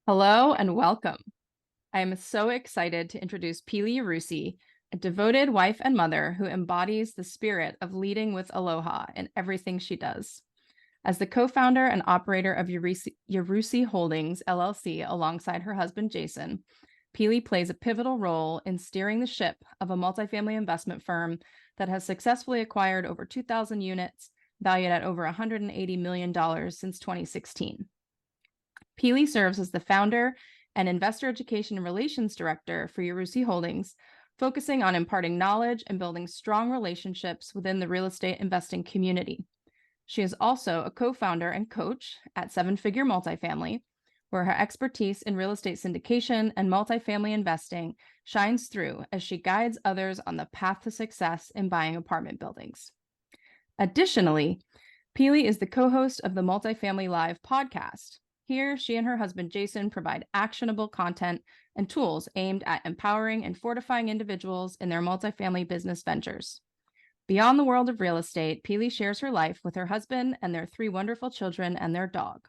Hello and welcome. I am so excited to introduce Pili Yarusi, a devoted wife and mother who embodies the spirit of leading with Aloha in everything she does. As the co-founder and operator of Yarusi Holdings, LLC, alongside her husband, Jason, Pili plays a pivotal role in steering the ship of a multifamily investment firm that has successfully acquired over 2,000 units, valued at over $180 million since 2016. Pili serves as the founder and investor education and relations director for Yarusi Holdings, focusing on imparting knowledge and building strong relationships within the real estate investing community. She is also a co-founder and coach at Seven Figure Multifamily, where her expertise in real estate syndication and multifamily investing shines through as she guides others on the path to success in buying apartment buildings. Additionally, Pili is the co-host of the Multifamily Live podcast. Here, she and her husband, Jason, provide actionable content and tools aimed at empowering and fortifying individuals in their multifamily business ventures. Beyond the world of real estate, Pili shares her life with her husband and their 3 wonderful children and their dog.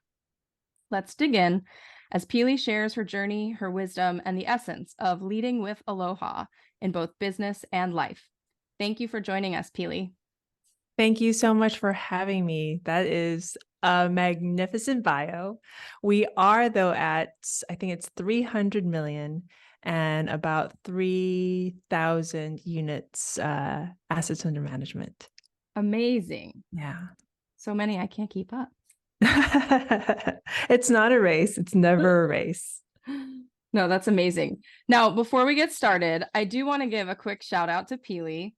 Let's dig in as Pili shares her journey, her wisdom, and the essence of leading with Aloha in both business and life. Thank you for joining us, Pili. Thank you so much for having me. That is a magnificent bio. We are, though, at, I think it's 300 million and about 3,000 units assets under management. Amazing. Yeah. So many I can't keep up. It's not a race. It's never a race. No, that's amazing. Now, before we get started, I do want to give a quick shout out to Pili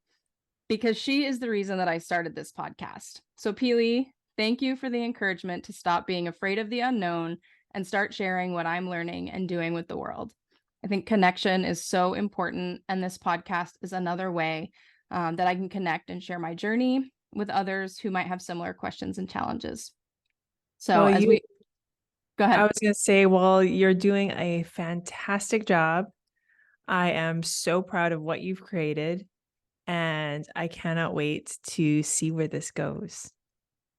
because she is the reason that I started this podcast. So Pili, thank you for the encouragement to stop being afraid of the unknown and start sharing what I'm learning and doing with the world. I think connection is so important, and this podcast is another way that I can connect and share my journey with others who might have similar questions and challenges. So Well, go ahead. I was going to say, well, you're doing a fantastic job. I am so proud of what you've created, and I cannot wait to see where this goes.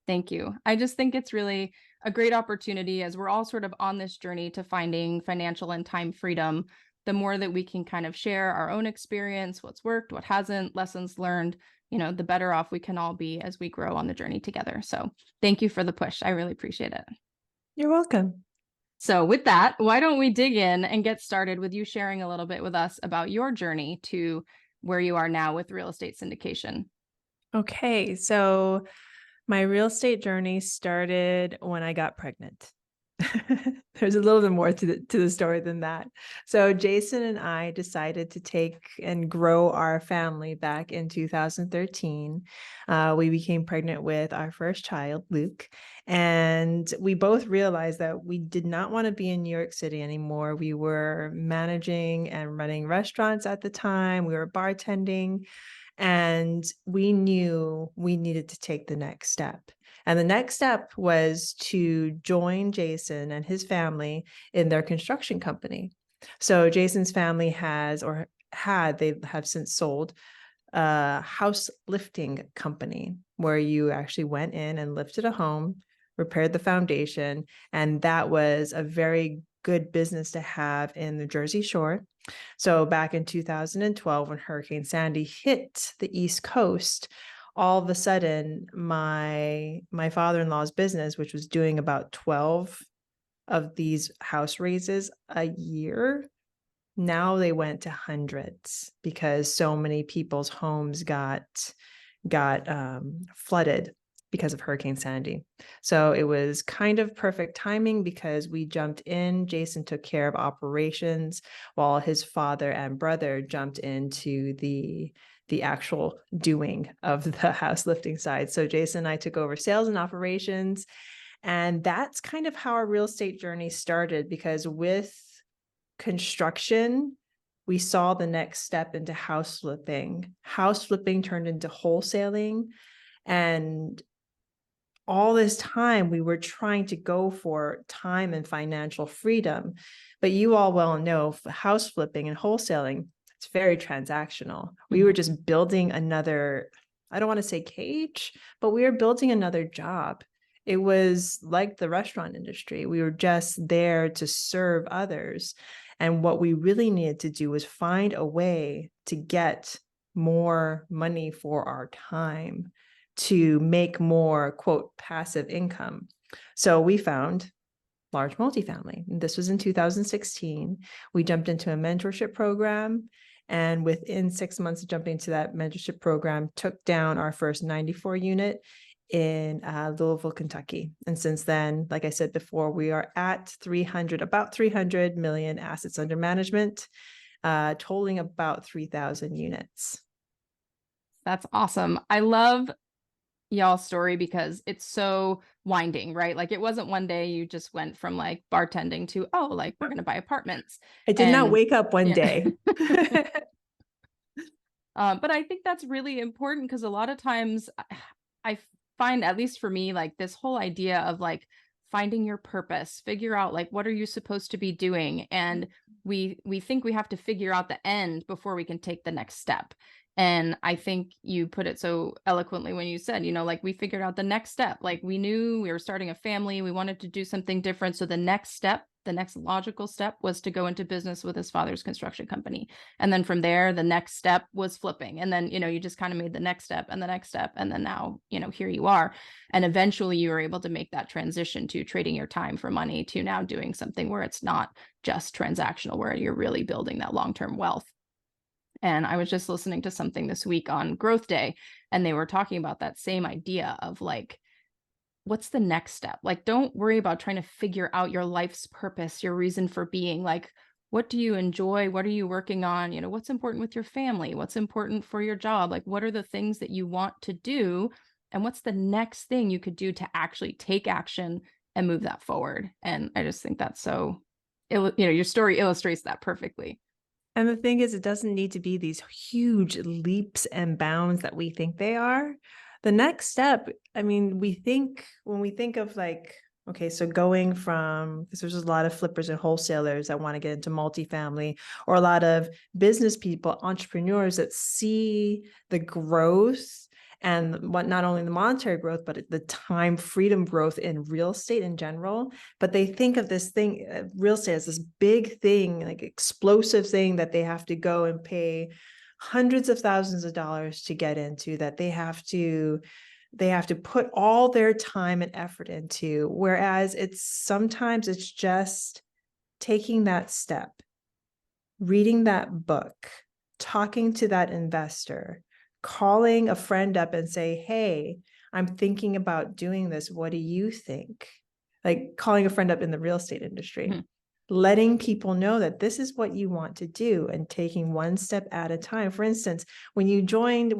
Thank you. I just think it's really a great opportunity as we're all sort of on this journey to finding financial and time freedom. The more that we can kind of share our own experience, what's worked, what hasn't, lessons learned, the better off we can all be as we grow on the journey together. So thank you for the push. I really appreciate it. You're welcome. So with that, why don't we dig in and get started with you sharing a little bit with us about your journey to where you are now with real estate syndication? Okay, so my real estate journey started when I got pregnant. There's a little bit more to the story than that. So Jason and I decided to take and grow our family back in 2013. We became pregnant with our first child, Luke, and we both realized that we did not want to be in New York City anymore. We were managing and running restaurants at the time. We were bartending. And we knew we needed to take the next step. And the next step was to join Jason and his family in their construction company. So Jason's family they have since sold a house lifting company where you actually went in and lifted a home, repaired the foundation. And that was a very good business to have in the Jersey Shore. So back in 2012, when Hurricane Sandy hit the East Coast, all of a sudden, my father-in-law's business, which was doing about 12 of these house raises a year, now they went to hundreds because so many people's homes got flooded because of Hurricane Sandy. So it was kind of perfect timing because we jumped in. Jason took care of operations while his father and brother jumped into the actual doing of the house lifting side. So Jason and I took over sales and operations. And that's kind of how our real estate journey started, because with construction, we saw the next step into house flipping. House flipping turned into wholesaling. And all this time we were trying to go for time and financial freedom. But you all well know house flipping and wholesaling, it's very transactional. We were just building another, I don't want to say cage, but we were building another job. It was like the restaurant industry. We were just there to serve others. And what we really needed to do was find a way to get more money for our time, to make more, quote, passive income. So we found large multifamily. And this was in 2016. We jumped into a mentorship program. And within 6 months of jumping into that mentorship program, took down our first 94 unit in Louisville, Kentucky. And since then, like I said before, we are at about 300 million assets under management, totaling about 3,000 units. That's awesome. I love y'all's story because it's so winding, right? Like it wasn't one day you just went from like bartending to, oh, like we're going to buy apartments. I did not And wake up one yeah. day. But I think that's really important because a lot of times I find, at least for me, like this whole idea of like finding your purpose, figure out like what are you supposed to be doing, and we think we have to figure out the end before we can take the next step. And I think you put it so eloquently when you said, like we figured out the next step. Like we knew we were starting a family, we wanted to do something different. So the next step, the next logical step was to go into business with his father's construction company. And then from there, the next step was flipping. And then, you just kind of made the next step and the next step. And then now, here you are. And eventually you were able to make that transition to trading your time for money to now doing something where it's not just transactional, where you're really building that long-term wealth. And I was just listening to something this week on Growth Day, and they were talking about that same idea of like, what's the next step? Like, don't worry about trying to figure out your life's purpose, your reason for being. Like, what do you enjoy? What are you working on? What's important with your family? What's important for your job? Like, what are the things that you want to do? And what's the next thing you could do to actually take action and move that forward? And I just think that's so, your story illustrates that perfectly. And the thing is, it doesn't need to be these huge leaps and bounds that we think they are. The next step, I mean, when we think of like, okay, so going from, because there's a lot of flippers and wholesalers that want to get into multifamily, or a lot of business people, entrepreneurs that see the growth and what, not only the monetary growth, but the time freedom growth in real estate in general. But they think of this thing, real estate, as this big thing, like explosive thing that they have to go and pay hundreds of thousands of dollars to get into, that they have to put all their time and effort into. Whereas sometimes it's just taking that step, reading that book, talking to that investor, calling a friend up and say, hey, I'm thinking about doing this. What do you think? Like calling a friend up in the real estate industry, letting people know that this is what you want to do and taking one step at a time. For instance, when you joined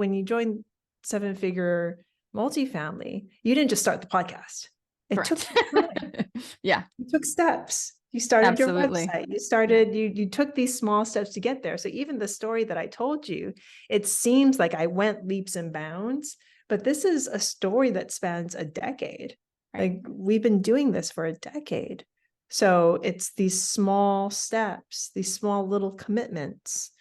7-figure multifamily, you didn't just start the podcast. It took time. Yeah. You took steps. You started Absolutely. your website. You took these small steps to get there. So even the story that I told you, it seems like I went leaps and bounds, but this is a story that spans a decade. Right. Like we've been doing this for a decade. So it's these small steps, these small little commitments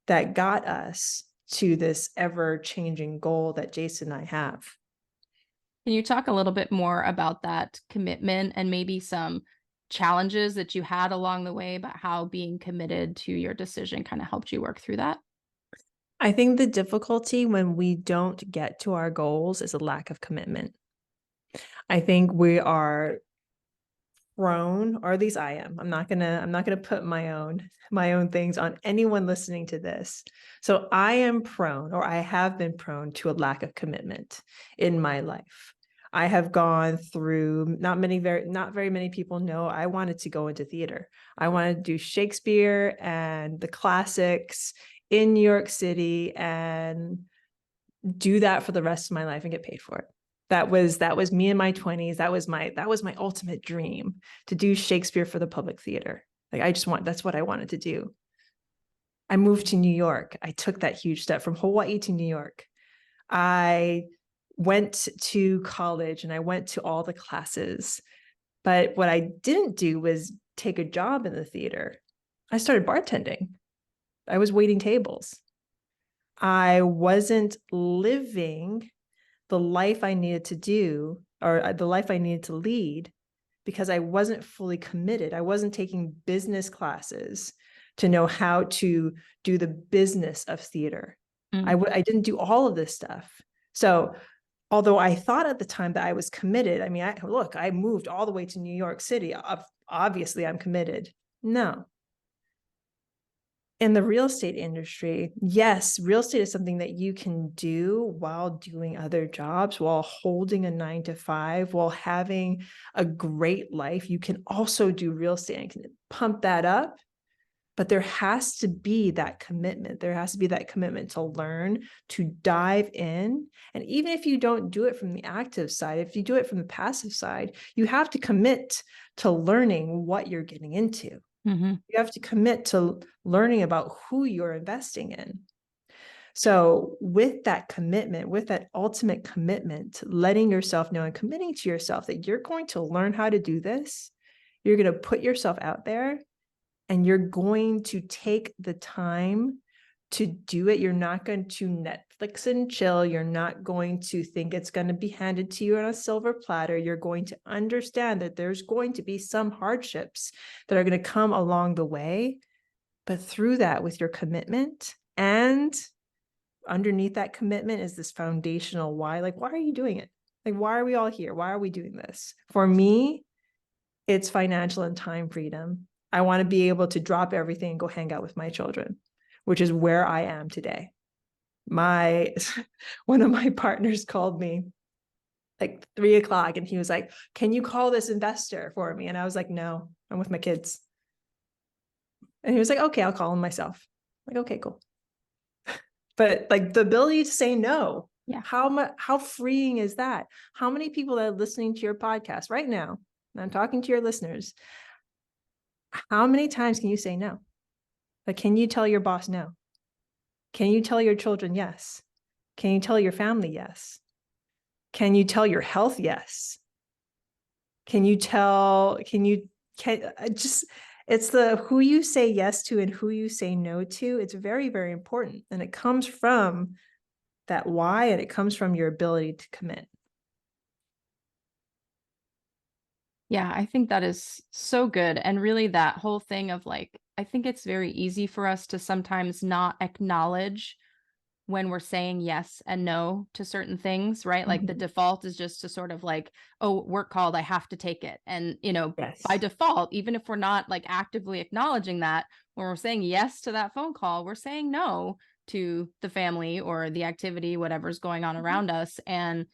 that got us to this ever-changing goal that Jason and I have. Can you talk a little bit more about that commitment and maybe some challenges that you had along the way, about how being committed to your decision kind of helped you work through that? I think the difficulty when we don't get to our goals is a lack of commitment. I think we are prone, or at least I am. I'm not gonna put my own things on anyone listening to this. So I am prone, or I have been prone to a lack of commitment in my life. I have gone through, not very many people know, I wanted to go into theater. I wanted to do Shakespeare and the classics in New York City and do that for the rest of my life and get paid for it. That was me in my 20s. That was my ultimate dream, to do Shakespeare for the public theater. Like that's what I wanted to do. I moved to New York. I took that huge step from Hawaii to New York. I went to college and I went to all the classes. But what I didn't do was take a job in the theater. I started bartending. I was waiting tables. I wasn't living the life I needed to do or the life I needed to lead, because I wasn't fully committed. I wasn't taking business classes to know how to do the business of theater. Mm. I didn't do all of this stuff. So although I thought at the time that I was committed, I mean, I moved all the way to New York City. Obviously, I'm committed. No. In the real estate industry, yes, real estate is something that you can do while doing other jobs, while holding a 9 to 5, while having a great life. You can also do real estate and can pump that up. But there has to be that commitment. There has to be that commitment to learn, to dive in. And even if you don't do it from the active side, if you do it from the passive side, you have to commit to learning what you're getting into. Mm-hmm. You have to commit to learning about who you're investing in. So with that commitment, with that ultimate commitment, letting yourself know and committing to yourself that you're going to learn how to do this, you're going to put yourself out there, and you're going to take the time to do it. You're not going to Netflix and chill. You're not going to think it's going to be handed to you on a silver platter. You're going to understand that there's going to be some hardships that are going to come along the way. But through that, with your commitment, and underneath that commitment is this foundational why. Like, why are you doing it? Like, why are we all here? Why are we doing this? For me, it's financial and time freedom. I want to be able to drop everything and go hang out with my children, which is where I am today. One of my partners called me like 3 o'clock and he was like, "Can you call this investor for me?" And I was like, "No, I'm with my kids." And he was like, "Okay, I'll call him myself." I'm like, okay, cool. But like the ability to say no, Yeah. how freeing is that? How many people that are listening to your podcast right now, and I'm talking to your listeners, how many times can you say no? Like, can you tell your boss no? Can you tell your children yes? Can you tell your family yes? Can you tell your health yes? Can you just, it's the who you say yes to and who you say no to. It's very, very important. And it comes from that why, and it comes from your ability to commit. Yeah, I think that is so good. And really, that whole thing of like, I think it's very easy for us to sometimes not acknowledge when we're saying yes and no to certain things, right? Like the Mhm. default is just to sort of like, oh, work called, I have to take it. And, by Yes. default, even if we're not like actively acknowledging that, when we're saying yes to that phone call, we're saying no to the family or the activity, whatever's going on Mhm. around us. And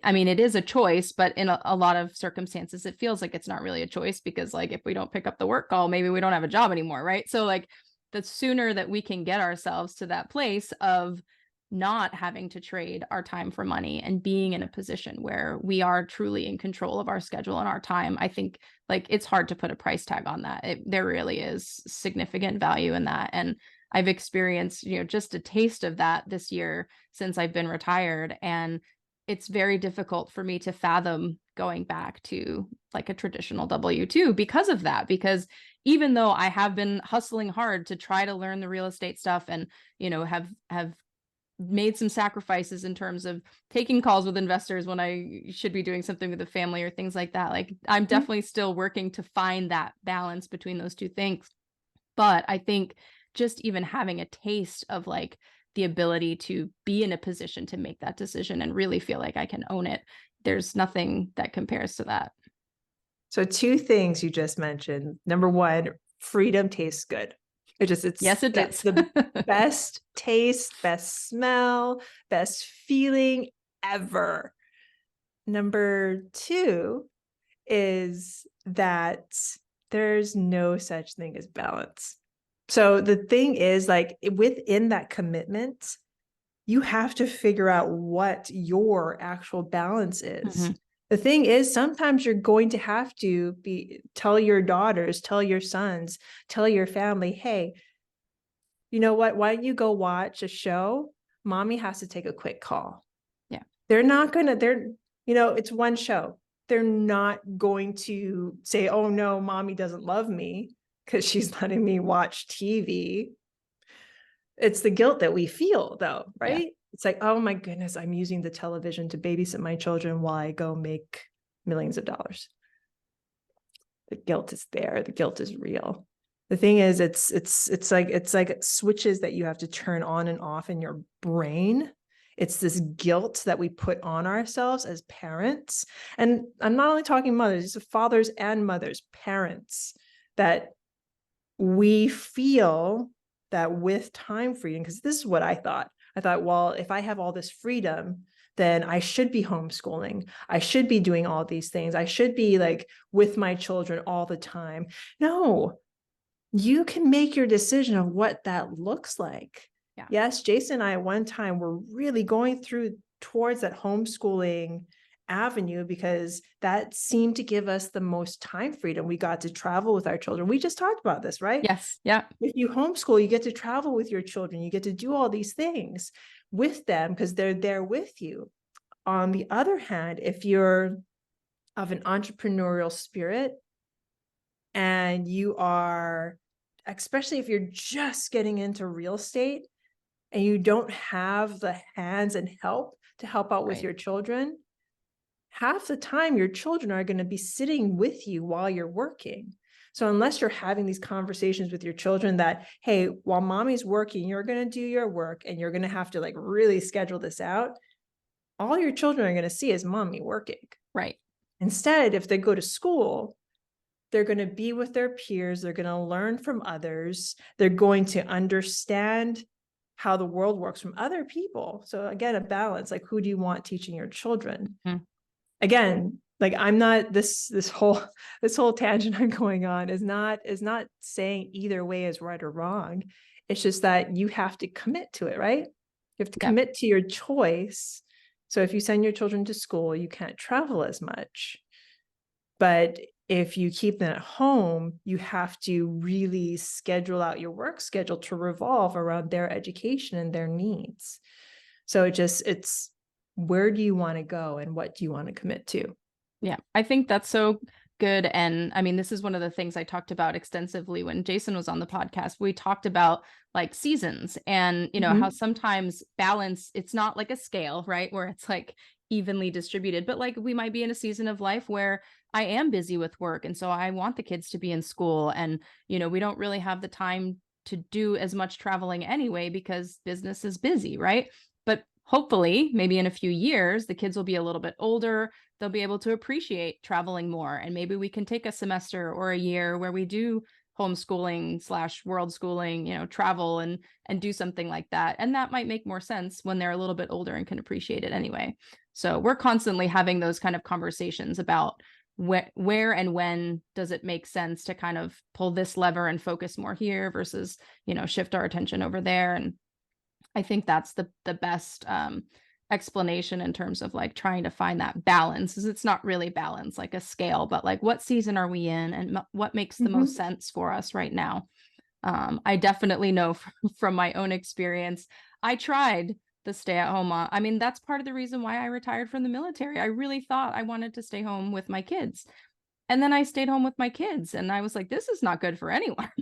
I mean, it is a choice, but in a lot of circumstances, it feels like it's not really a choice because, like, if we don't pick up the work call, maybe we don't have a job anymore, right? So, like, the sooner that we can get ourselves to that place of not having to trade our time for money and being in a position where we are truly in control of our schedule and our time, I think, like, it's hard to put a price tag on that. There really is significant value in that. And I've experienced, just a taste of that this year since I've been retired. And it's very difficult for me to fathom going back to like a traditional W-2 because of that. Because even though I have been hustling hard to try to learn the real estate stuff and, have made some sacrifices in terms of taking calls with investors when I should be doing something with the family or things like that. Like I'm Mhm. definitely still working to find that balance between those two things. But I think just even having a taste of like the ability to be in a position to make that decision and really feel like I can own it, there's nothing that compares to that. So 2 things you just mentioned. Number one, freedom tastes good. Yes, it It's does. the best taste, best smell, best feeling ever. Number two is that there's no such thing as balance. So the thing is, like, within that commitment, you have to figure out what your actual balance is. Mhm. The thing is, sometimes you're going to have to tell your daughters, tell your sons, tell your family, hey, you know what? Why don't you go watch a show? Mommy has to take a quick call. Yeah. They're not going to, it's one show. They're not going to say, oh no, mommy doesn't love me because she's letting me watch TV. It's the guilt that we feel though, Yeah. right? It's like, oh my goodness, I'm using the television to babysit my children while I go make millions of dollars. The guilt is there. The guilt is real. The thing is, it's like switches that you have to turn on and off in your brain. It's this guilt that we put on ourselves as parents. And I'm not only talking mothers, these are fathers and mothers, parents, that we feel that with time freedom, because this is what I thought. I thought, well, if I have all this freedom, then I should be homeschooling. I should be doing all these things. I should be like with my children all the time. No, you can make your decision of what that looks like. Yeah. Yes, Jason and I at one time were really going through towards that homeschooling avenue because that seemed to give us the most time freedom. We got to travel with our children. We just talked about this, right? Yes. Yeah. If you homeschool, you get to travel with your children. You get to do all these things with them because they're there with you. On the other hand, if you're of an entrepreneurial spirit and you are, especially if you're just getting into real estate and you don't have the hands and help to help out with Right. your children, half the time your children are going to be sitting with you while you're working. So unless you're having these conversations with your children that, hey, while mommy's working, you're going to do your work and you're going to have to like really schedule this out, all your children are going to see is mommy working. Right. Instead, if they go to school, they're going to be with their peers. They're going to learn from others. They're going to understand how the world works from other people. So again, a balance, like who do you want teaching your children? Mhm. Again, like I'm not this whole tangent I'm going on is not saying either way is right or wrong. It's just that you have to commit to it, right? You have to Yeah. commit to your choice. So if you send your children to school, you can't travel as much. But if you keep them at home, you have to really schedule out your work schedule to revolve around their education and their needs. So it's where do you want to go and what do you want to commit to? Yeah, I think that's so good. And I mean, this is one of the things I talked about extensively when Jason was on the podcast. We talked about like seasons and, how Mhm. sometimes balance, it's not like a scale, right? Where it's like evenly distributed, but like we might be in a season of life where I am busy with work. And so I want the kids to be in school. And, we don't really have the time to do as much traveling anyway because business is busy, right? But hopefully, maybe in a few years, the kids will be a little bit older, they'll be able to appreciate traveling more. And maybe we can take a semester or a year where we do homeschooling slash world schooling, travel and do something like that. And that might make more sense when they're a little bit older and can appreciate it anyway. So we're constantly having those kind of conversations about where and when does it make sense to kind of pull this lever and focus more here versus, shift our attention over there. And I think that's the best explanation in terms of like trying to find that balance. Is it's not really balance like a scale, but like what season are we in and what makes the most Mhm. sense for us right now. I definitely know from my own experience. I tried the stay at home. I mean, that's part of the reason why I retired from the military. I really thought I wanted to stay home with my kids. And then I stayed home with my kids and I was like, this is not good for anyone.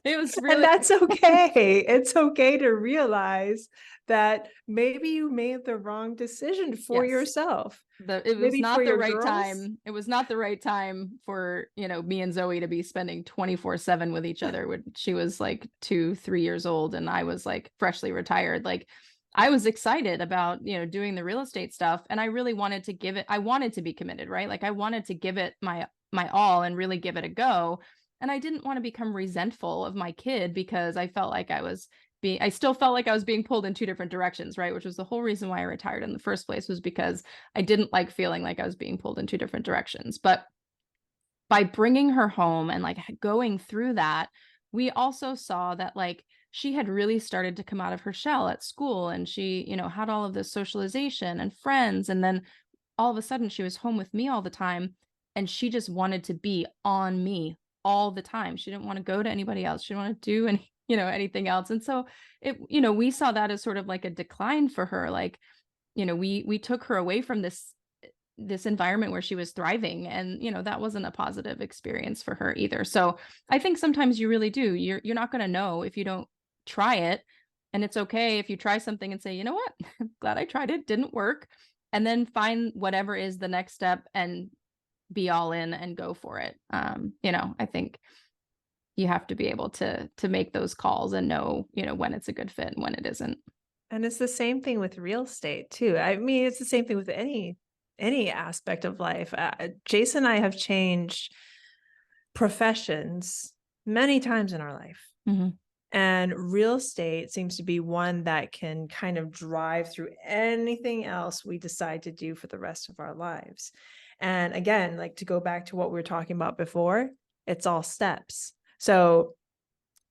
It was And really, that's okay. It's okay to realize that maybe you made the wrong decision for yes. yourself. It was Maybe for not the your right girls. time. It was not the right time for, me and Zoe to be spending 24/7 with each other when she was like 2, 3 years old and I was like freshly retired. Like I was excited about, doing the real estate stuff and I really wanted to give it I wanted to be committed, right? Like I wanted to give it my all and really give it a go. And I didn't want to become resentful of my kid because I felt like I still felt like I was being pulled in two different directions, right? Which was the whole reason why I retired in the first place was because I didn't like feeling like I was being pulled in two different directions. But by bringing her home and like going through that, we also saw that like she had really started to come out of her shell at school and she, had all of this socialization and friends. And then all of a sudden she was home with me all the time and she just wanted to be on me all the time. She didn't want to go to anybody else. She didn't want to do any, anything else. And so we saw that as sort of like a decline for her. Like, we took her away from this environment where she was thriving and that wasn't a positive experience for her either. So I think sometimes you really do. You're not going to know if you don't try it And it's okay if you try something and say, you know what, glad I tried it, didn't work. And then find whatever is the next step and be all in and go for it. I think you have to be able to make those calls and know, when it's a good fit and when it isn't. And it's the same thing with real estate too. I mean, it's the same thing with any aspect of life. Jason and I have changed professions many times in our life. Mhm. And real estate seems to be one that can kind of drive through anything else we decide to do for the rest of our lives. And again, like to go back to what we were talking about before, it's all steps. So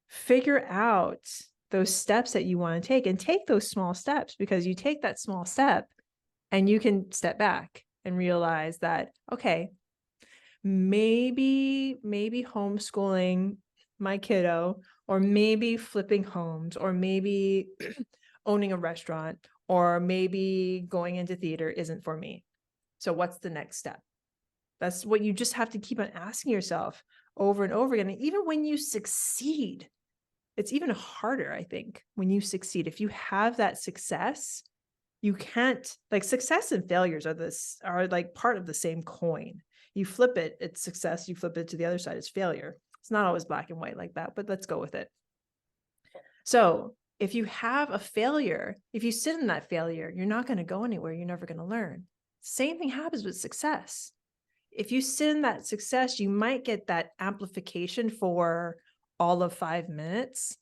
figure out those steps that you want to take and take those small steps, because you take that small step and you can step back and realize that, okay, maybe homeschooling my kiddo, or maybe flipping homes, or maybe owning a restaurant, or maybe going into theater isn't for me. So what's the next step? That's what you just have to keep on asking yourself over and over again. And even when you succeed, it's even harder, I think, when you succeed. If you have that success, you can't, like, success and failures are like part of the same coin. You flip it, it's success. You flip it to the other side, it's failure. It's not always black and white like that, but let's go with it. So if you have a failure, if you sit in that failure, you're not going to go anywhere. You're never going to learn. Same thing happens with success. If you sit in that success, you might get that amplification for all of 5 minutes.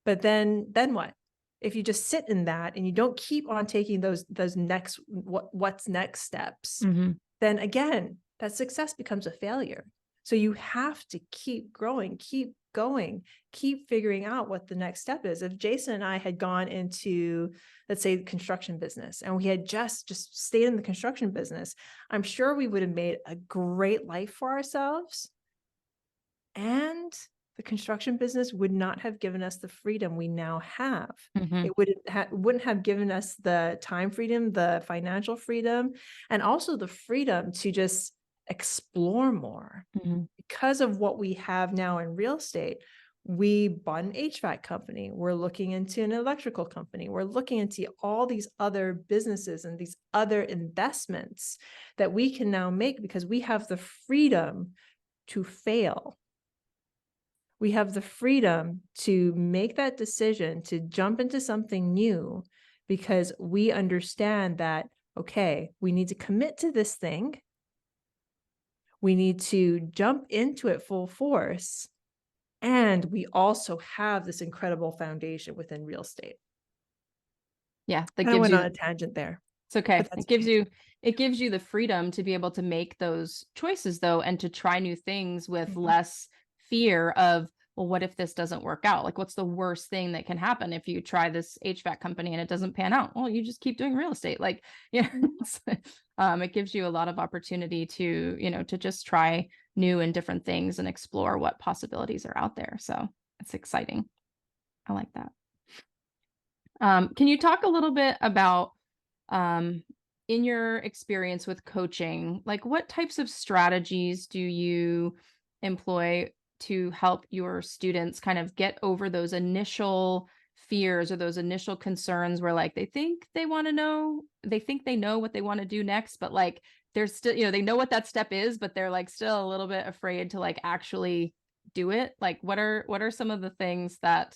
But then what? If you just sit in that and you don't keep on taking those next what's next steps, Mhm. then again, that success becomes a failure. So you have to keep growing, keep going, keep figuring out what the next step is. If Jason and I had gone into, let's say, the construction business, and we had just stayed in the construction business, I'm sure we would have made a great life for ourselves. And the construction business would not have given us the freedom we now have. Mhm. It wouldn't have given us the time freedom, the financial freedom, and also the freedom to just explore more. Mhm. Because of what we have now in real estate, we bought an HVAC company. We're looking into an electrical company. We're looking into all these other businesses and these other investments that we can now make because we have the freedom to fail. We have the freedom to make that decision to jump into something new because we understand that, okay, we need to commit to this thing. We need to jump into it full force. And we also have this incredible foundation within real estate. Yeah, that Kind of gives went on you a tangent there, it's okay. but that's It gives okay. you the freedom to be able to make those choices though and to try new things with Mhm. less fear of, well, what if this doesn't work out? Like what's the worst thing that can happen if you try this HVAC company and it doesn't pan out? Well, you just keep doing real estate. Like, yeah, it gives you a lot of opportunity to just try new and different things and explore what possibilities are out there. So it's exciting. I like that. Can you talk a little bit about, um, in your experience with coaching, like what types of strategies do you employ to help your students kind of get over those initial fears or those initial concerns where like they think they know what they want to do next, but like they're still, they know what that step is, but they're like still a little bit afraid to like actually do it. Like what are some of the things that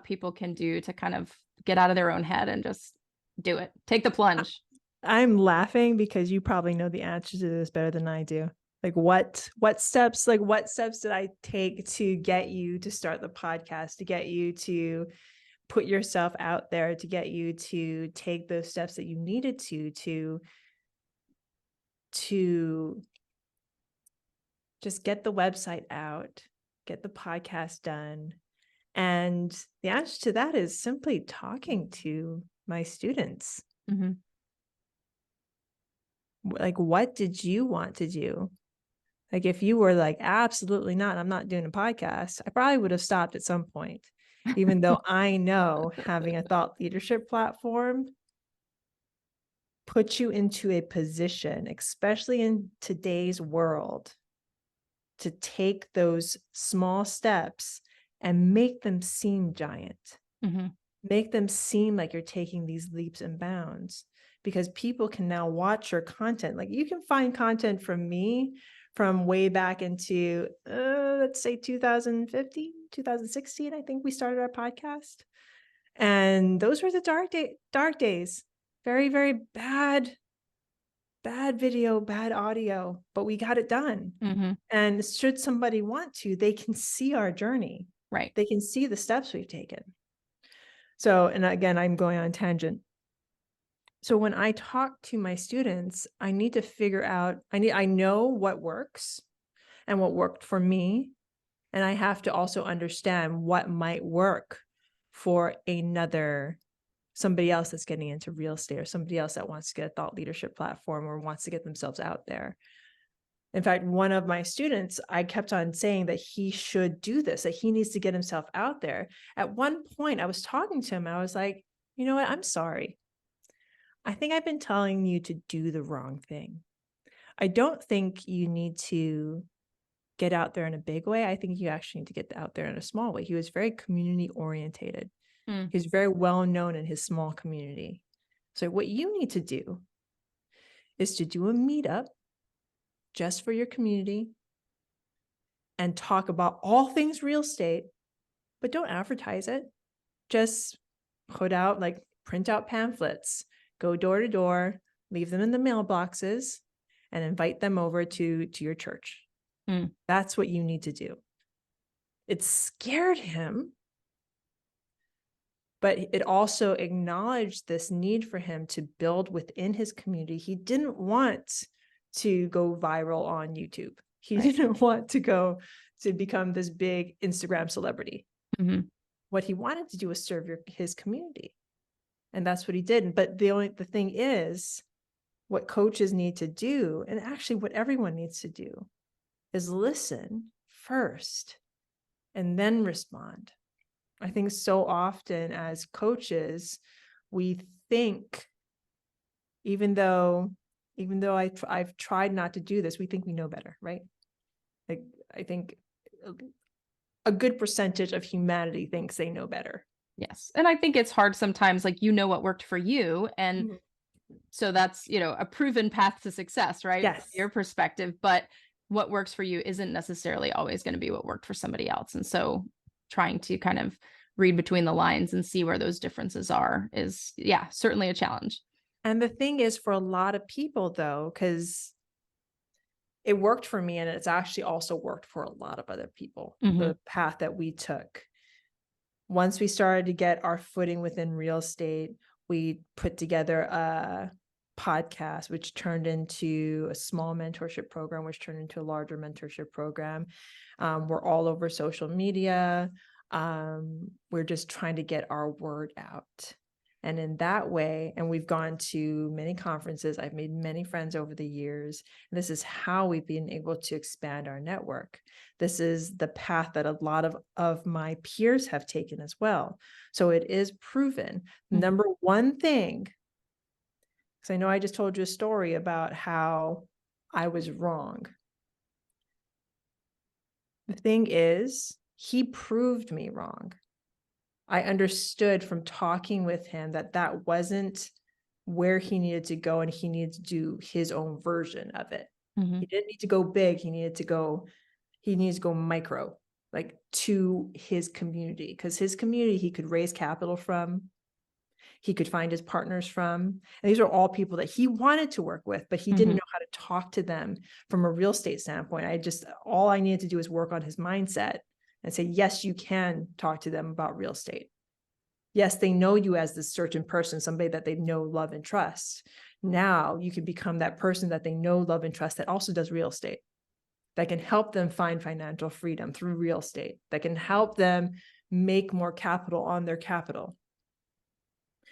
people can do to kind of get out of their own head and just do it. Take the I- plunge. I'm laughing because you probably know the answer to this better than I do. Like what steps did I take to get you to start the podcast, to get you to put yourself out there, to get you to take those steps that you needed to just get the website out, get the podcast done? And the answer to that is simply talking to my students. Mhm. Like, what did you want to do? Like, if you were like, absolutely not, I'm not doing a podcast, I probably would have stopped at some point, even though I know having a thought leadership platform puts you into a position, especially in today's world, to take those small steps and make them seem giant. Mhm. Make them seem like you're taking these leaps and bounds, because people can now watch your content. Like, you can find content from me from way back into, let's say 2015, 2016, I think we started our podcast. And those were the dark days. Very, very bad video, bad audio, but we got it done. Mm-hmm. And should somebody want to, they can see our journey. Right. They can see the steps we've taken. So, and again, I'm going on a tangent. So when I talk to my students, I need to figure out, I know what works and what worked for me. And I have to also understand what might work for somebody else that's getting into real estate, or somebody else that wants to get a thought leadership platform or wants to get themselves out there. In fact, one of my students, I kept on saying that he should do this, that he needs to get himself out there. At one point, I was talking to him. I was like, you know what? I'm sorry. I think I've been telling you to do the wrong thing. I don't think you need to get out there in a big way. I think you actually need to get out there in a small way. He was very community orientated. Mm. He's very well known in his small community. So what you need to do is to do a meetup just for your community and talk about all things real estate, but don't advertise it. Just print out pamphlets, go door to door, leave them in the mailboxes, and invite them over to your church. Mm. That's what you need to do. It scared him, but it also acknowledged this need for him to build within his community. He didn't want to go viral on YouTube. He Right. didn't want to become this big Instagram celebrity. Mm-hmm. What he wanted to do was serve his community. And that's what he did. But the thing is, what coaches need to do, and actually what everyone needs to do, is listen first and then respond. I think so often as coaches, we think, even though I've tried not to do this, we think we know better, right? Like, I think a good percentage of humanity thinks they know better. Yes. And I think it's hard sometimes, like, you know what worked for you. And Mhm. so that's, a proven path to success, right? From Yes. your perspective. But what works for you isn't necessarily always going to be what worked for somebody else. And so trying to kind of read between the lines and see where those differences are is, yeah, certainly a challenge. And the thing is, for a lot of people, though, because it worked for me and it's actually also worked for a lot of other people, Mm-hmm. the path that we took. Once we started to get our footing within real estate, we put together a podcast, which turned into a small mentorship program, which turned into a larger mentorship program. We're all over social media. We're just trying to get our word out. And in that way, and we've gone to many conferences, I've made many friends over the years. And this is how we've been able to expand our network. This is the path that a lot of my peers have taken as well. So it is proven. Mm-hmm. Number one thing, because I know I just told you a story about how I was wrong. The thing is, he proved me wrong. I understood from talking with him that wasn't where he needed to go, and he needed to do his own version of it. Mm-hmm. He didn't need to go big. He needed to go micro, like to his community, because his community he could raise capital from, he could find his partners from. And these are all people that he wanted to work with, but he didn't know how to talk to them from a real estate standpoint. All I needed to do is work on his mindset and say, yes, you can talk to them about real estate. Yes, they know you as this certain person, somebody that they know, love, and trust. Now you can become that person that they know, love, and trust that also does real estate, that can help them find financial freedom through real estate, that can help them make more capital on their capital.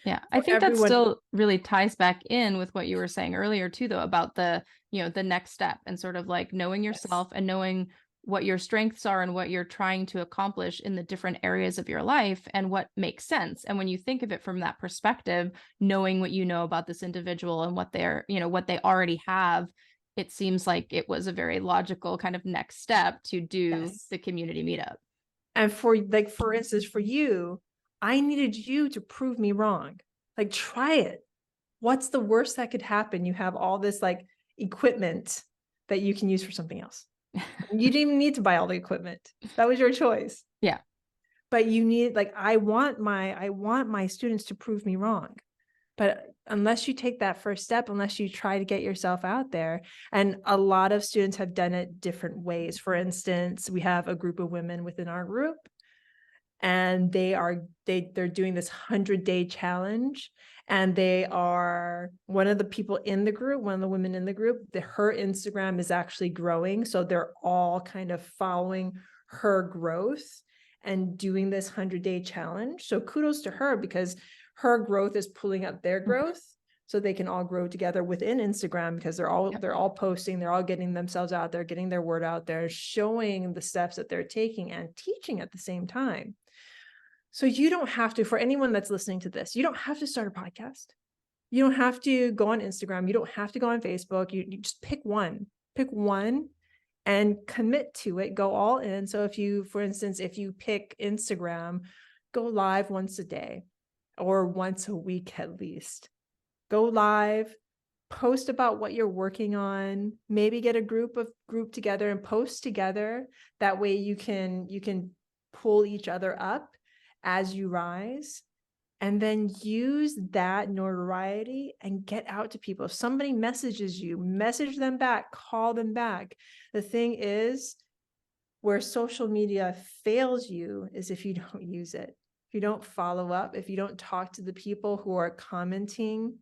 Yeah, I think that still really ties back in with what you were saying earlier too, though, about the next step and sort of like knowing yourself and knowing what your strengths are and what you're trying to accomplish in the different areas of your life and what makes sense. And when you think of it from that perspective, knowing what you know about this individual and what what they already have, it seems like it was a very logical kind of next step to do the community meetup. And for instance, for you, I needed you to prove me wrong. Like, try it. What's the worst that could happen? You have all this like equipment that you can use for something else. You didn't even need to buy all the equipment. That was your choice. Yeah. But you need, like, I want my students to prove me wrong. But unless you take that first step, unless you try to get yourself out there, and a lot of students have done it different ways. For instance, we have a group of women within our group, and they're doing this 100-day challenge, and they are one of the people in the group, one of the women in the group, her Instagram is actually growing, so they're all kind of following her growth and doing this 100-day challenge. So kudos to her, because her growth is pulling up their growth, so they can all grow together within Instagram, because they're all posting, they're all getting themselves out there, getting their word out there, showing the steps that they're taking and teaching at the same time. So you don't have to, for anyone that's listening to this, you don't have to start a podcast. You don't have to go on Instagram. You don't have to go on Facebook. You just pick one and commit to it. Go all in. So if you, for instance, if you pick Instagram, go live once a day or once a week at least. Go live, post about what you're working on, maybe get a group together and post together. That way you can pull each other up as you rise, and then use that notoriety and get out to people. If somebody messages you, message them back, call them back. The thing is, where social media fails you is if you don't use it, if you don't follow up, if you don't talk to the people who are commenting,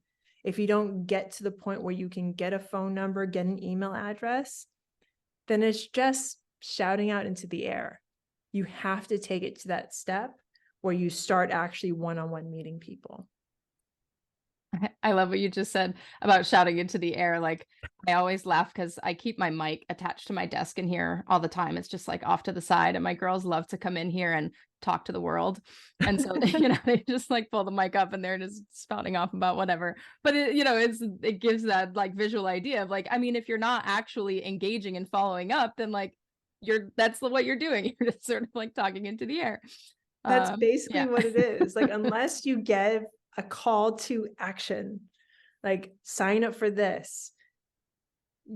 if you don't get to the point where you can get a phone number, get an email address, then it's just shouting out into the air. You have to take it to that step where you start actually one-on-one meeting people. I love what you just said about shouting into the air. Like, I always laugh because I keep my mic attached to my desk in here all the time. It's just like off to the side, and my girls love to come in here and talk to the world. And so, they just like pull the mic up and they're just spouting off about whatever. But it gives that like visual idea of like, I mean, if you're not actually engaging and following up, then like that's what you're doing. You're just sort of like talking into the air. That's basically Yeah. what it is. Like, unless you give a call to action, like sign up for this,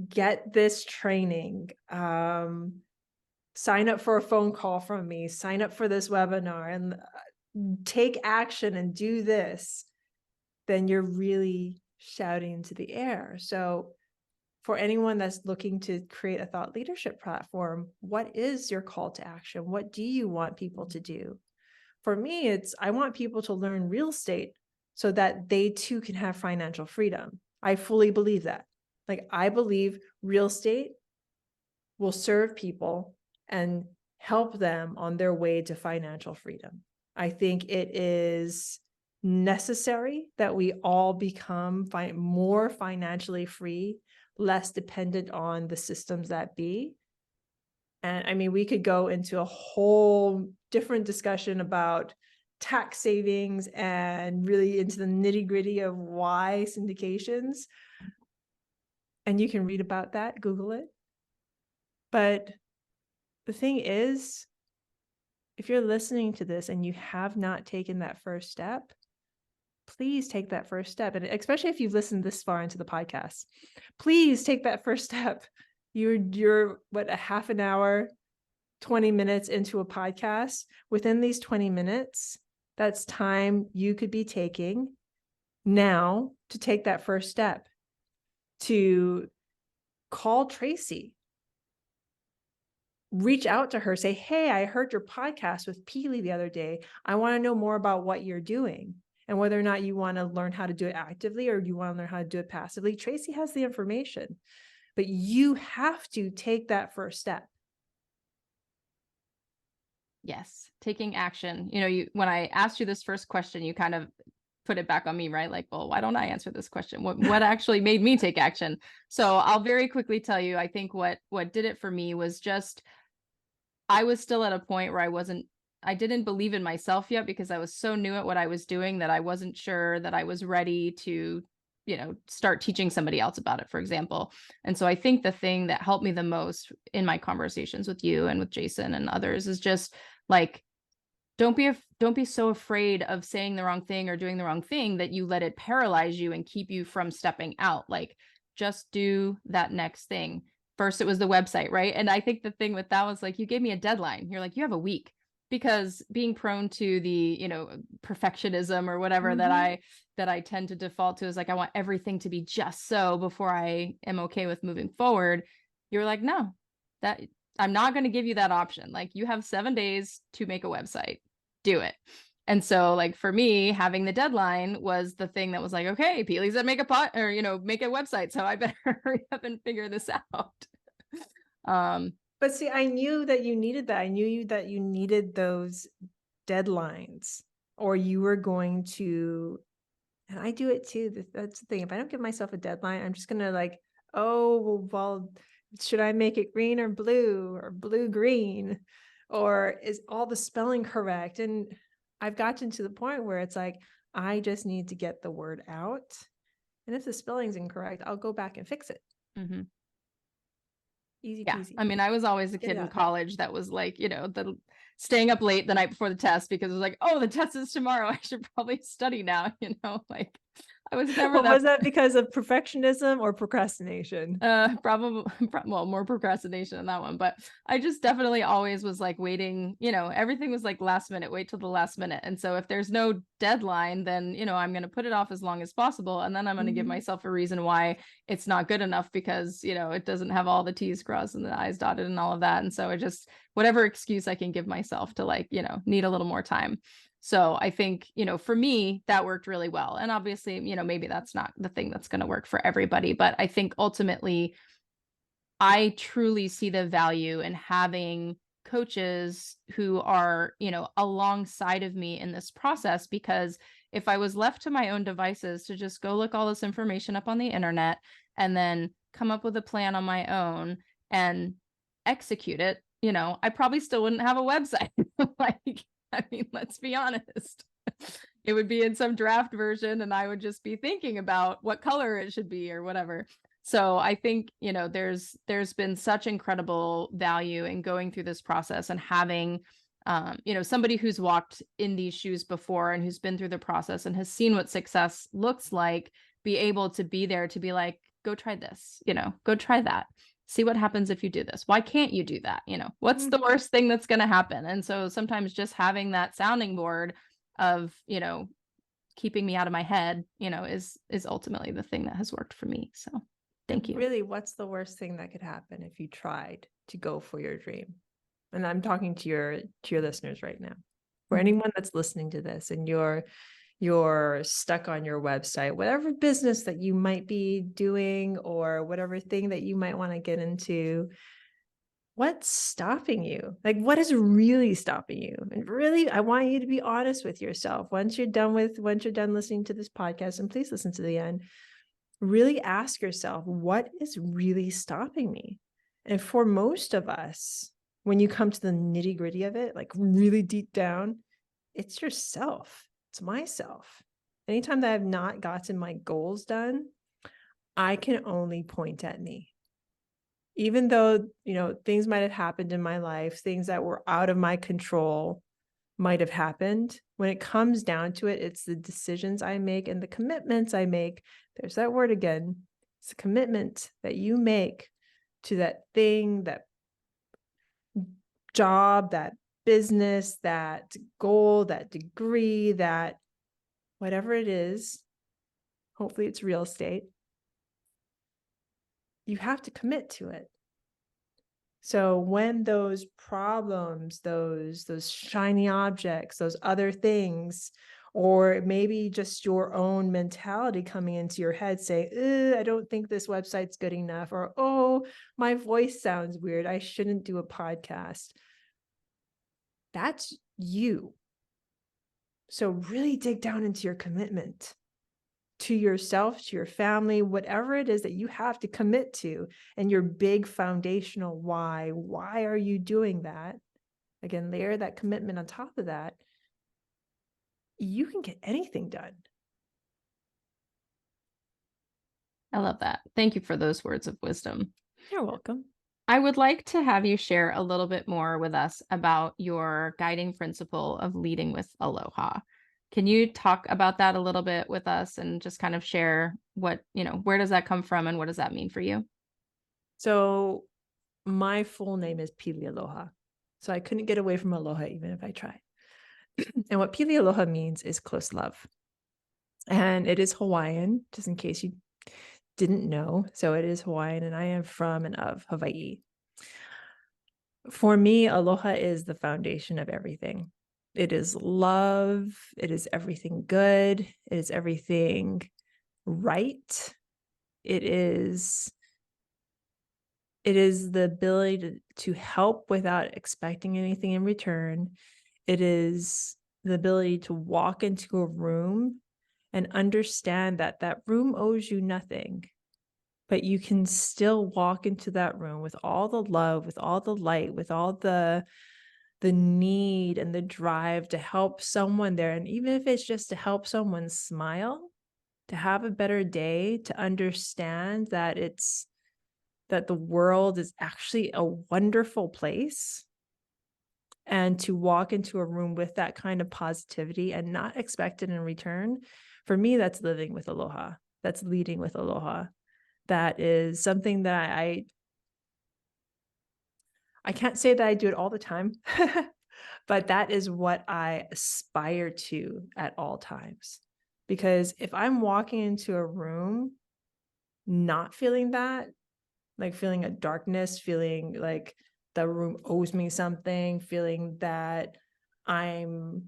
get this training, sign up for a phone call from me, sign up for this webinar, and take action and do this, then you're really shouting into the air. So for anyone that's looking to create a thought leadership platform, what is your call to action? What do you want people to do? For me, I want people to learn real estate so that they too can have financial freedom. I fully believe that. Like, I believe real estate will serve people and help them on their way to financial freedom. I think it is necessary that we all become more financially free, less dependent on the systems that be. And I mean, we could go into a whole different discussion about tax savings and really into the nitty-gritty of why syndications. And you can read about that, Google it. But the thing is, if you're listening to this and you have not taken that first step, please take that first step. And especially if you've listened this far into the podcast, please take that first step. You're what, a half an hour, 20 minutes into a podcast. Within these 20 minutes, that's time you could be taking now to take that first step, to call Tracy, reach out to her, say, hey, I heard your podcast with Pili the other day. I want to know more about what you're doing and whether or not you want to learn how to do it actively or you want to learn how to do it passively. Tracy has the information, but you have to take that first step. Yes, taking action. When I asked you this first question, you kind of put it back on me, right? Like, well, why don't I answer this question? What actually made me take action? So I'll very quickly tell you, I think what did it for me was just, I was still at a point where I didn't believe in myself yet because I was so new at what I was doing that I wasn't sure that I was ready to, start teaching somebody else about it, for example. And so I think the thing that helped me the most in my conversations with you and with Jason and others is just like, don't be so afraid of saying the wrong thing or doing the wrong thing that you let it paralyze you and keep you from stepping out. Like, just do that next thing. First, it was the website, right? And I think the thing with that was like, you gave me a deadline. You're like, you have a week, because being prone to the, perfectionism or whatever Mhm. that I tend to default to is like, I want everything to be just so before I am okay with moving forward. You're like, no, that I'm not going to give you that option. Like, you have 7 days to make a website, do it. And so, like, for me, having the deadline was the thing that was like, okay, Pili said make a pot, or make a website, so I better hurry up and figure this out. um But see, I knew that you needed that. I knew that you needed those deadlines, or you were going to, and I do it too. That's the thing. If I don't give myself a deadline, I'm just gonna like, oh, well, should I make it green or blue green? Or is all the spelling correct? And I've gotten to the point where it's like, I just need to get the word out. And if the spelling's incorrect, I'll go back and fix it. mhm. Easy Yeah, peasy. I mean, I was always a Get kid it in out there. college that was like, the staying up late the night before the test because it was like, oh, the test is tomorrow, I should probably study now. Like, I was never Well, that. was that because of perfectionism or procrastination? Probably, well, more procrastination in that one, but I just definitely always was like waiting, everything was like last minute, wait till the last minute. And so if there's no deadline, then, I'm going to put it off as long as possible. And then I'm going to give Mhm. myself a reason why it's not good enough because, it doesn't have all the T's crossed and the I's dotted and all of that. And so I just, whatever excuse I can give myself to, like, need a little more time. So I think, for me, that worked really well. And obviously, maybe that's not the thing that's going to work for everybody. But I think ultimately, I truly see the value in having coaches who are, alongside of me in this process, because if I was left to my own devices to just go look all this information up on the internet and then come up with a plan on my own and execute it, I probably still wouldn't have a website. Like, I mean, let's be honest. It would be in some draft version and I would just be thinking about what color it should be or whatever. So I think, there's been such incredible value in going through this process and having, somebody who's walked in these shoes before and who's been through the process and has seen what success looks like, be able to be there to be like, go try this, go try that. See what happens if you do this. Why can't you do that? What's the Mhm. worst thing that's going to happen? And so sometimes just having that sounding board of, keeping me out of my head, is ultimately the thing that has worked for me. So thank And you. really, what's the worst thing that could happen if you tried to go for your dream? And I'm talking to your listeners right now. For Mhm. anyone that's listening to this and you're stuck on your website, whatever business that you might be doing or whatever thing that you might want to get into, what's stopping you? Like, what is really stopping you? And really, I want you to be honest with yourself. Once you're done listening to this podcast, and please listen to the end, really ask yourself, what is really stopping me? And for most of us, when you come to the nitty gritty of it, like really deep down, it's yourself. It's myself. Anytime that I've not gotten my goals done, I can only point at me. Even though, things might have happened in my life, things that were out of my control might have happened. When it comes down to it, it's the decisions I make and the commitments I make. There's that word again. It's a commitment that you make to that thing, that job, that business, that goal, that degree, that whatever it is. Hopefully it's real estate. You have to commit to it. So when those problems, those shiny objects, those other things, or maybe just your own mentality coming into your head say, I don't think this website's good enough, or, oh, my voice sounds weird, I shouldn't do a podcast. That's you. So really dig down into your commitment to yourself, to your family, whatever it is that you have to commit to, and your big foundational why. Why are you doing that? Again, layer that commitment on top of that. You can get anything done. I love that. Thank you for those words of wisdom. You're welcome. I would like to have you share a little bit more with us about your guiding principle of leading with aloha. Can you talk about that a little bit with us and just kind of share what, where does that come from and what does that mean for you? So my full name is Pili Aloha. So I couldn't get away from aloha even if I tried. And what Pili Aloha means is close love. And it is Hawaiian, just in case you didn't know. So it is Hawaiian, and I am from and of Hawaii. For me, aloha is the foundation of everything. It is love. It is everything good. It is everything right. It is the ability to help without expecting anything in return. It is the ability to walk into a room and understand that that room owes you nothing, but you can still walk into that room with all the love, with all the light, with all the need and the drive to help someone there. And even if it's just to help someone smile, to have a better day, to understand that the world is actually a wonderful place, and to walk into a room with that kind of positivity and not expect it in return. For me, that's living with aloha. That's leading with aloha. That is something that I can't say that I do it all the time, but that is what I aspire to at all times. Because if I'm walking into a room not feeling that, like feeling a darkness, feeling like the room owes me something, feeling that I'm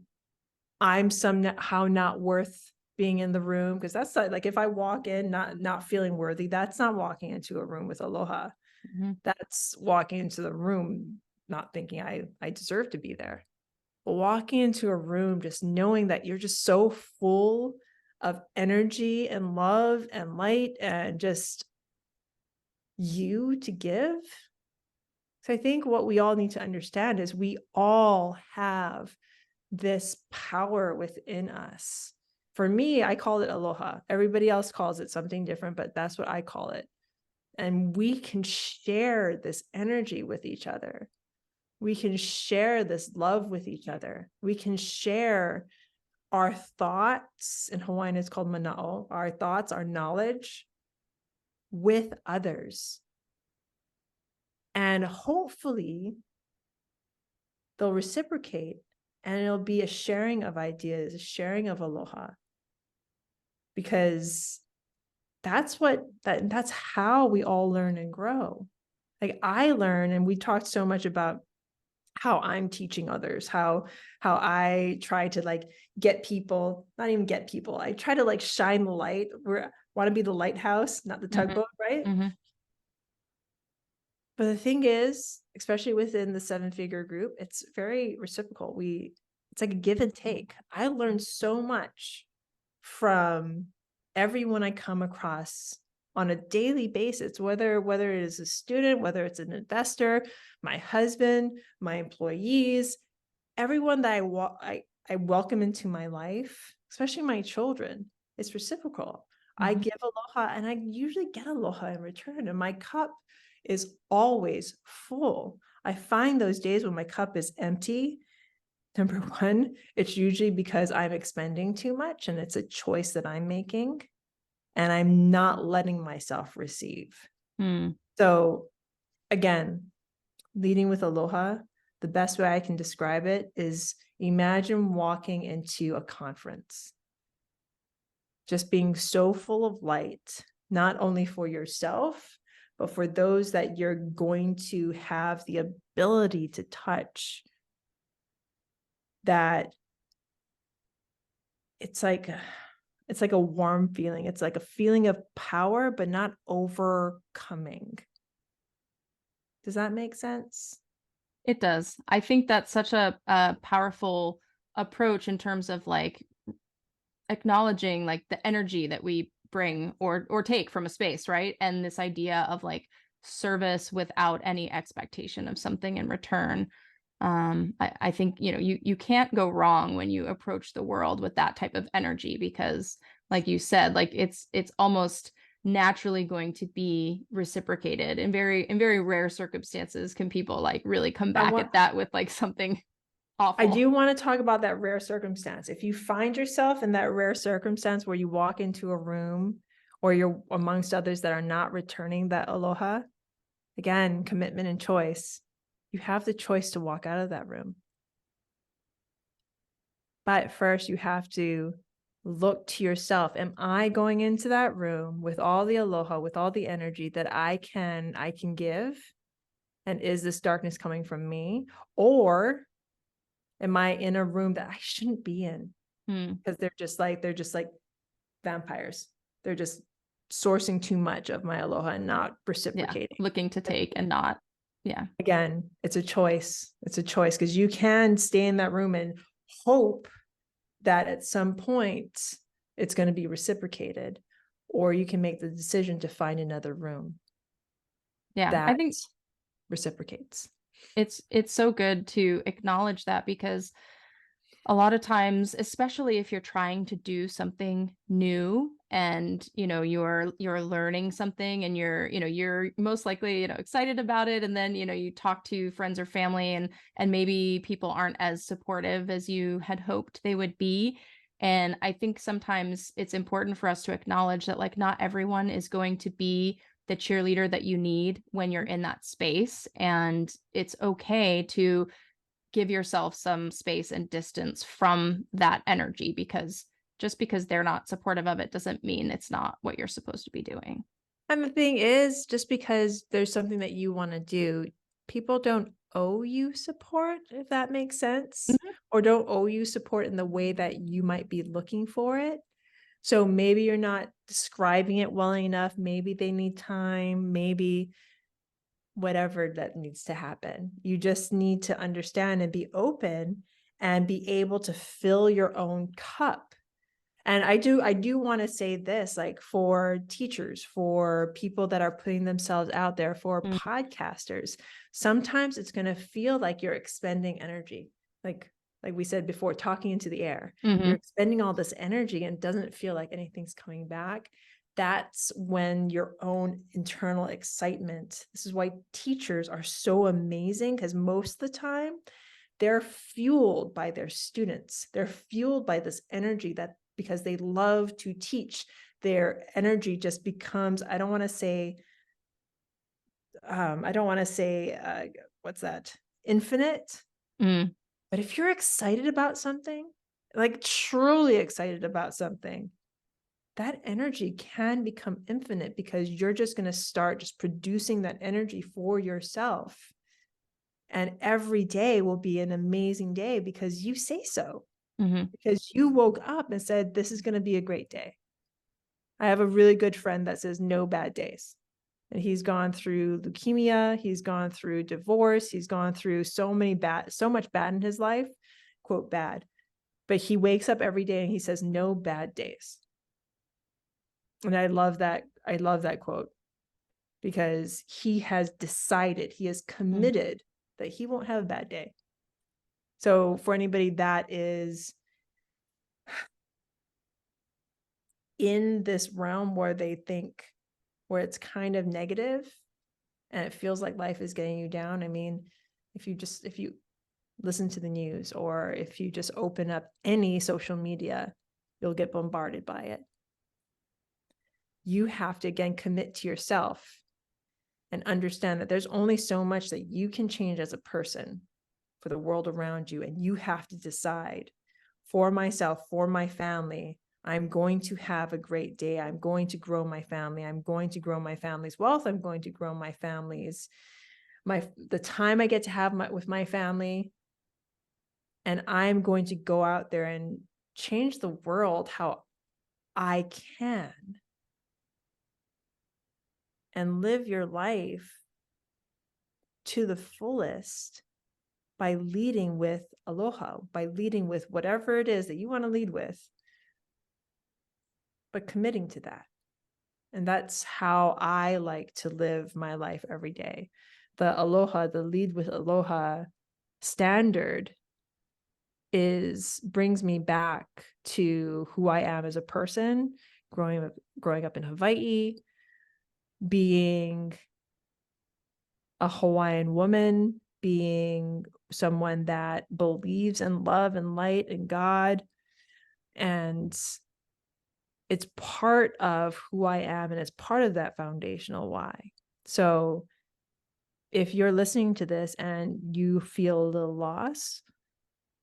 somehow not worth being in the room, because that's like if I walk in not feeling worthy, that's not walking into a room with aloha. Mhm. That's walking into the room not thinking I deserve to be there. But walking into a room just knowing that you're just so full of energy and love and light and just you to give. So I think what we all need to understand is we all have this power within us. For me, I call it aloha. Everybody else calls it something different, but that's what I call it. And we can share this energy with each other. We can share this love with each other. We can share our thoughts. In Hawaiian, it's called mana'o, our thoughts, our knowledge with others. And hopefully they'll reciprocate, and it'll be a sharing of ideas, a sharing of aloha, because that's how we all learn and grow. Like I learn, and we talked so much about how I'm teaching others, how I try to like get people, not even get people, I try to like shine the light. We want to be the lighthouse, not the Mhm. tugboat, right? Mhm. But the thing is, especially within the seven-figure group, it's very reciprocal. It's like a give and take. I learned so much from everyone I come across on a daily basis, whether it is a student, whether it's an investor, my husband, my employees, everyone that I welcome into my life, especially my children. It's reciprocal. I Mhm. give aloha and I usually get aloha in return, and my cup is always full. I find those days when my cup is empty, number one, it's usually because I'm expending too much and it's a choice that I'm making and I'm not letting myself receive. Mm. So again, leading with aloha, the best way I can describe it is imagine walking into a conference, just being so full of light, not only for yourself, but for those that you're going to have the ability to touch, that it's like a warm feeling. It's like a feeling of power, but not overcoming. Does that make sense? It does. I think that's such a powerful approach in terms of like acknowledging like the energy that we bring or take from a space, right? And this idea of like service without any expectation of something in return. I think you can't go wrong when you approach the world with that type of energy because, like you said, like it's almost naturally going to be reciprocated. In very rare circumstances can people like really come I back want at that with like something I awful. do want to talk about that rare circumstance. If you find yourself in that rare circumstance where you walk into a room or you're amongst others that are not returning that aloha, again, commitment and choice. You have the choice to walk out of that room. But first, you have to look to yourself. Am I going into that room with all the aloha, with all the energy that I can give? And is this darkness coming from me? Or am I in a room that I shouldn't be in? Because they're just like vampires. They're just sourcing too much of my aloha and not Yeah, reciprocating. looking to take and not. Yeah. Again, it's a choice. It's a choice because you can stay in that room and hope that at some point it's going to be reciprocated, or you can make the decision to find another room Yeah, I that think reciprocates. it's so good to acknowledge that, because a lot of times, especially if you're trying to do something new and you're learning something and you're most likely excited about it, and then you talk to friends or family, and maybe people aren't as supportive as you had hoped they would be. And I think sometimes it's important for us to acknowledge that like not everyone is going to be the cheerleader that you need when you're in that space, and it's okay to give yourself some space and distance from that energy, because just because they're not supportive of it doesn't mean it's not what you're supposed to be doing. And the thing is, just because there's something that you want to do, people don't owe you support, if that makes sense, Mhm. or don't owe you support in the way that you might be looking for it. So maybe you're not describing it well enough. Maybe they need time. Maybe whatever that needs to happen. You just need to understand and be open and be able to fill your own cup. And I do want to say this, like for teachers, for people that are putting themselves out there, for Mm, podcasters, sometimes it's going to feel like you're expending energy. Like we said before, talking into the air. You're mhm, expending all this energy and it doesn't feel like anything's coming back. That's when your own internal excitement. This is why teachers are so amazing, because most of the time they're fueled by their students. They're fueled by this energy that because they love to teach, their energy just becomes, I don't want to say, what's that? Infinite. mm, But if you're excited about something, like truly excited about something, that energy can become infinite because you're just going to start just producing that energy for yourself. And every day will be an amazing day because you say so, mhm, because you woke up and said, this is going to be a great day. I have a really good friend that says no bad days. And he's gone through leukemia, he's gone through divorce, he's gone through so much bad in his life, quote bad. But he wakes up every day and he says no bad days. And I love that. I love that quote because he has decided, he has mm, committed that he won't have a bad day. So for anybody that is in this realm where they think where it's kind of negative and it feels like life is getting you down, I mean, if you listen to the news or if you just open up any social media, you'll get bombarded by it. You have to again commit to yourself and understand that there's only so much that you can change as a person for the world around you. And you have to decide, for myself, for my family, I'm going to have a great day. I'm going to grow my family. I'm going to grow my family's wealth. I'm going to grow my family's, the time I get to have with my family. And I'm going to go out there and change the world how I can and live your life to the fullest by leading with aloha, by leading with whatever it is that you want to lead with, but committing to that. And that's how I like to live my life every day. The aloha, the lead with aloha standard brings me back to who I am as a person, growing up in Hawaii, being a Hawaiian woman, being someone that believes in love and light and God. And it's part of who I am, and it's part of that foundational why. So if you're listening to this and you feel a little lost,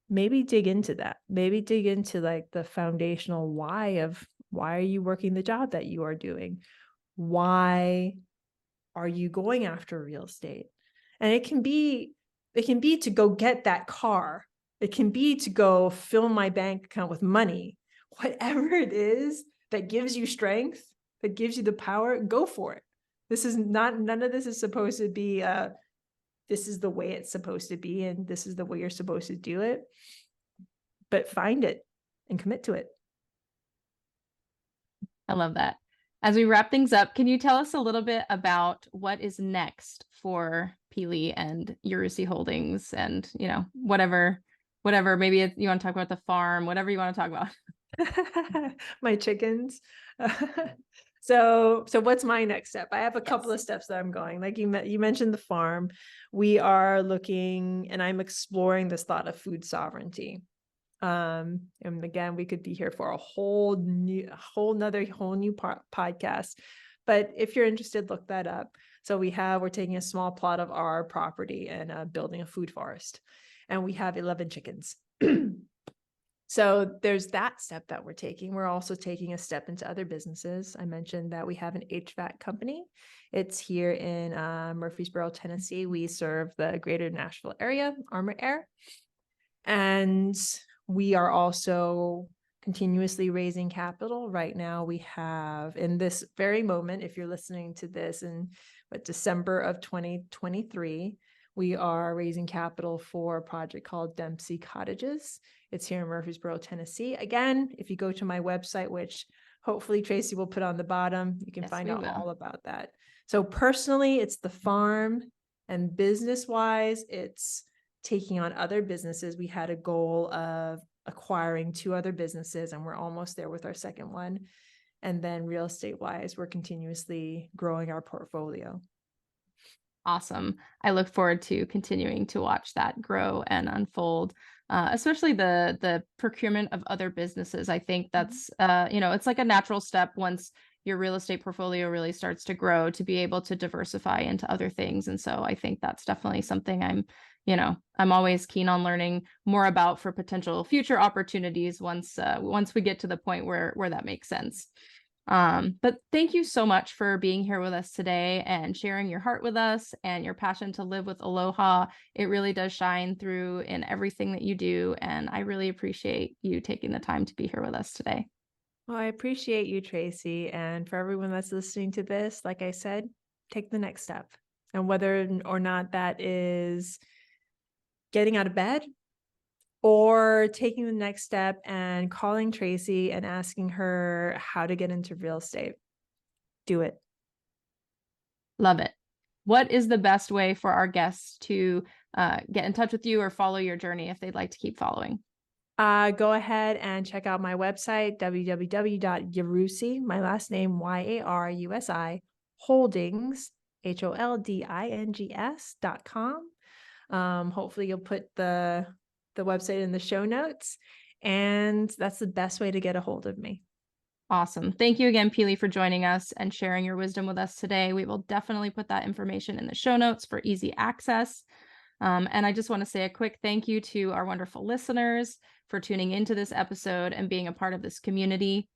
maybe dig into that. Maybe dig into like the foundational why of why are you working the job that you are doing? Why are you going after real estate? And it can be to go get that car. It can be to go fill my bank account with money. Whatever it is that gives you strength, that gives you the power, go for it. This is not, none of this is supposed to be this is the way it's supposed to be, and this is the way you're supposed to do it. But find it and commit to it. I love that. As we wrap things up, can you tell us a little bit about what is next for Pili and Yarusi Holdings, and whatever maybe you want to talk about the farm, whatever you want to talk about. My chickens. So what's my next step? I have a couple of steps that I'm going. Like you mentioned the farm. We are looking, and I'm exploring this thought of food sovereignty. And again, we could be here for a whole new podcast. But if you're interested, look that up. So we're taking a small plot of our property and building a food forest, and we have 11 chickens. So there's that step that we're taking. We're also taking a step into other businesses. I mentioned that we have an HVAC company. It's here in Murfreesboro, Tennessee. We serve the greater Nashville area, Armor Air. And we are also continuously raising capital. Right now, we have, in this very moment, if you're listening to this in December of 2023, we are raising capital for a project called Dempsey Cottages. It's here in Murfreesboro, Tennessee. Again, if you go to my website, which hopefully Tracy will put on the bottom, you can find out all about that. So personally, it's the farm, and business-wise, it's taking on other businesses. We had a goal of acquiring 2 other businesses, and we're almost there with our second one. And then real estate-wise, we're continuously growing our portfolio. Awesome. I look forward to continuing to watch that grow and unfold, especially the procurement of other businesses. I think that's, it's like a natural step once your real estate portfolio really starts to grow, to be able to diversify into other things. And so I think that's definitely something I'm always keen on learning more about for potential future opportunities once we get to the point where that makes sense. But thank you so much for being here with us today and sharing your heart with us and your passion to live with Aloha. It really does shine through in everything that you do. And I really appreciate you taking the time to be here with us today. Well, I appreciate you, Tracy. And for everyone that's listening to this, like I said, take the next step. And whether or not that is getting out of bed, or taking the next step and calling Tracy and asking her how to get into real estate, do it. Love it. What is the best way for our guests to get in touch with you or follow your journey if they'd like to keep following? Go ahead and check out my website, www.yarusi, my last name, YARUSI, Holdings, HOLDINGS.com. Hopefully you'll put the website in the show notes, and that's the best way to get a hold of me. Awesome. Thank you again, Pili, for joining us and sharing your wisdom with us today. We will definitely put that information in the show notes for easy access. And I just want to say a quick thank you to our wonderful listeners for tuning into this episode and being a part of this community.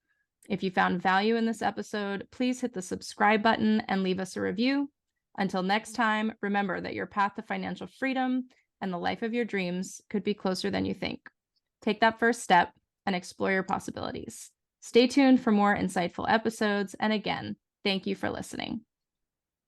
If you found value in this episode, please hit the subscribe button and leave us a review. Until next time, remember that your path to financial freedom and the life of your dreams could be closer than you think. Take that first step and explore your possibilities. Stay tuned for more insightful episodes. And again, thank you for listening.